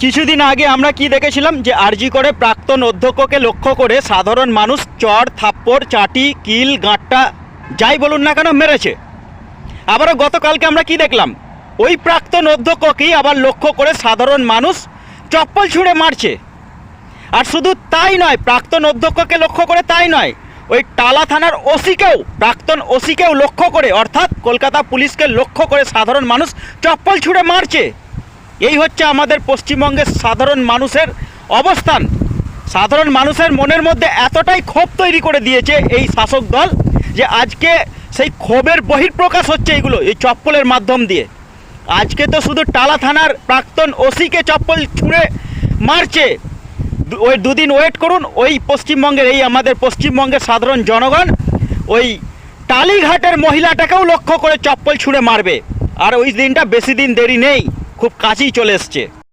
কিছুদিন আগে আমরা কি দেখেছিলাম যে আরজি করে প্রাক্তন অধ্যক্ষকে লক্ষ্য করে সাধারণ মানুষ চড় থাপ্পড় চাটি কিল গাঁটটা যাই বলুন না কেন মেরেছে। আবারও গতকালকে আমরা কি দেখলাম, ওই প্রাক্তন অধ্যক্ষকেই আবার লক্ষ্য করে সাধারণ মানুষ চপ্পল ছুঁড়ে মারছে। আর শুধু তাই নয়, প্রাক্তন অধ্যক্ষকে লক্ষ্য করে তাই নয়, ওই টালা থানার ওসিকেও, প্রাক্তন ওসিকেও লক্ষ্য করে, অর্থাৎ কলকাতা পুলিশকে লক্ষ্য করে সাধারণ মানুষ চপ্পল ছুঁড়ে মারছে। এই হচ্ছে আমাদের পশ্চিমবঙ্গের সাধারণ মানুষের অবস্থান। সাধারণ মানুষের মনের মধ্যে এতটাই ক্ষোভ তৈরি করে দিয়েছে এই শাসক দল যে আজকে সেই ক্ষোভের বহিঃপ্রকাশ হচ্ছে এই চপ্পলের মাধ্যম দিয়ে। আজকে তো শুধু টালা থানার প্রাক্তন ওসিকে চপ্পল ছুঁড়ে মারছে, ওই দুদিন ওয়েট করুন, ওই পশ্চিমবঙ্গের, এই আমাদের পশ্চিমবঙ্গের সাধারণ জনগণ ওই টালিঘাটের মহিলাটাকেও লক্ষ্য করে চপ্পল ছুঁড়ে মারবে। আর ওই দিনটা বেশি দিন দেরি নেই, খুব কাছেই চলে এসছে।